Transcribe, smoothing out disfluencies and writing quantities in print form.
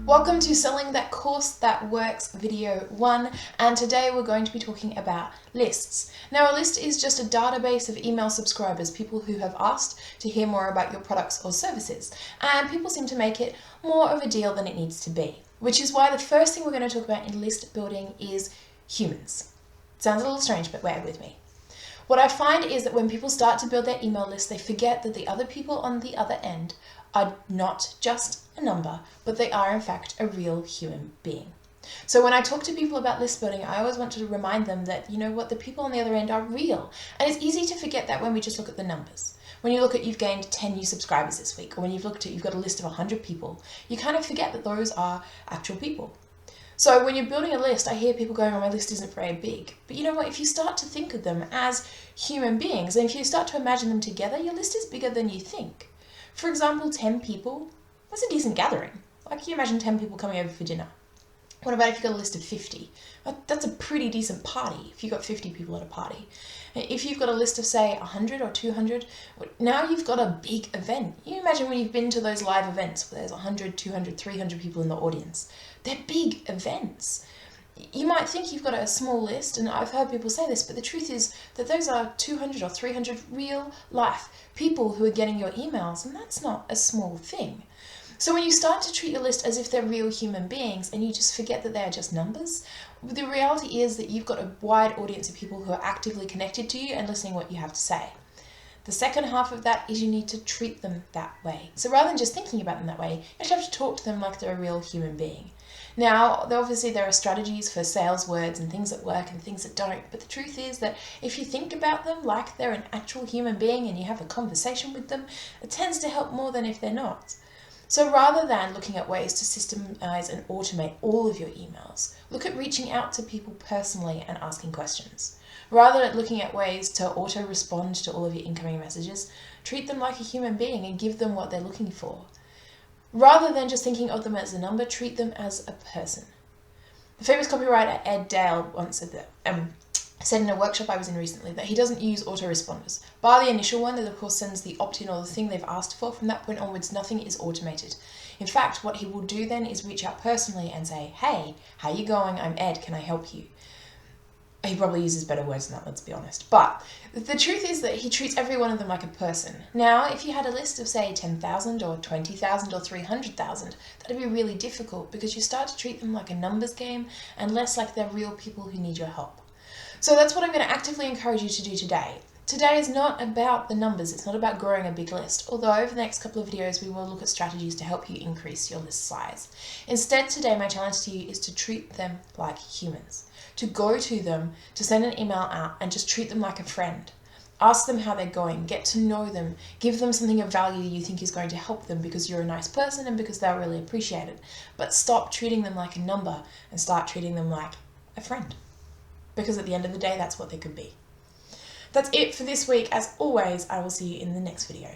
Welcome to Selling That Course That Works video 1, and today we're going to be talking about lists. Now, a list is just a database of email subscribers, people who have asked to hear more about your products or services, and people seem to make it more of a deal than it needs to be, which is why the first thing we're going to talk about in list building is humans. Sounds a little strange, but bear with me. What I find is that when people start to build their email list, they forget that the other people on the other end are not just a number, but they are in fact a real human being. So when I talk to people about list building, I always want to remind them that, you know what, the people on the other end are real. And it's easy to forget that when we just look at the numbers. When you look at you've gained 10 new subscribers this week, or when you've looked at you've got a list of 100 people, you kind of forget that those are actual people. So when you're building a list, I hear people going, oh, my list isn't very big. But you know what, if you start to think of them as human beings, and if you start to imagine them together, your list is bigger than you think. For example, 10 people, that's a decent gathering. Like, you imagine 10 people coming over for dinner. What about if you've got a list of 50? That's a pretty decent party if you've got 50 people at a party. If you've got a list of, say, 100 or 200, now you've got a big event. You imagine when you've been to those live events where there's 100, 200, 300 people in the audience. They're big events. You might think you've got a small list, and I've heard people say this, but the truth is that those are 200 or 300 real life people who are getting your emails, and that's not a small thing. So when you start to treat your list as if they're real human beings and you just forget that they are just numbers, the reality is that you've got a wide audience of people who are actively connected to you and listening to what you have to say. The second half of that is you need to treat them that way. So rather than just thinking about them that way, you actually have to talk to them like they're a real human being. Now, obviously there are strategies for sales words and things that work and things that don't, but the truth is that if you think about them like they're an actual human being and you have a conversation with them, it tends to help more than if they're not. So rather than looking at ways to systemize and automate all of your emails, look at reaching out to people personally and asking questions. Rather than looking at ways to auto-respond to all of your incoming messages, treat them like a human being and give them what they're looking for. Rather than just thinking of them as a number, treat them as a person. The famous copywriter Ed Dale once said in a workshop I was in recently that he doesn't use autoresponders. Bar the initial one that of course sends the opt-in or the thing they've asked for, from that point onwards nothing is automated. In fact, what he will do then is reach out personally and say, hey, how you going? I'm Ed, can I help you? He probably uses better words than that, let's be honest. But the truth is that he treats every one of them like a person. Now, if you had a list of, say, 10,000 or 20,000 or 300,000, that'd be really difficult because you start to treat them like a numbers game and less like they're real people who need your help. So that's what I'm going to actively encourage you to do today. Today is not about the numbers, it's not about growing a big list, although over the next couple of videos we will look at strategies to help you increase your list size. Instead, today my challenge to you is to treat them like humans. To go to them, to send an email out and just treat them like a friend. Ask them how they're going, get to know them, give them something of value you think is going to help them because you're a nice person and because they'll really appreciate it. But stop treating them like a number and start treating them like a friend. Because at the end of the day, that's what they could be. That's it for this week. As always, I will see you in the next video.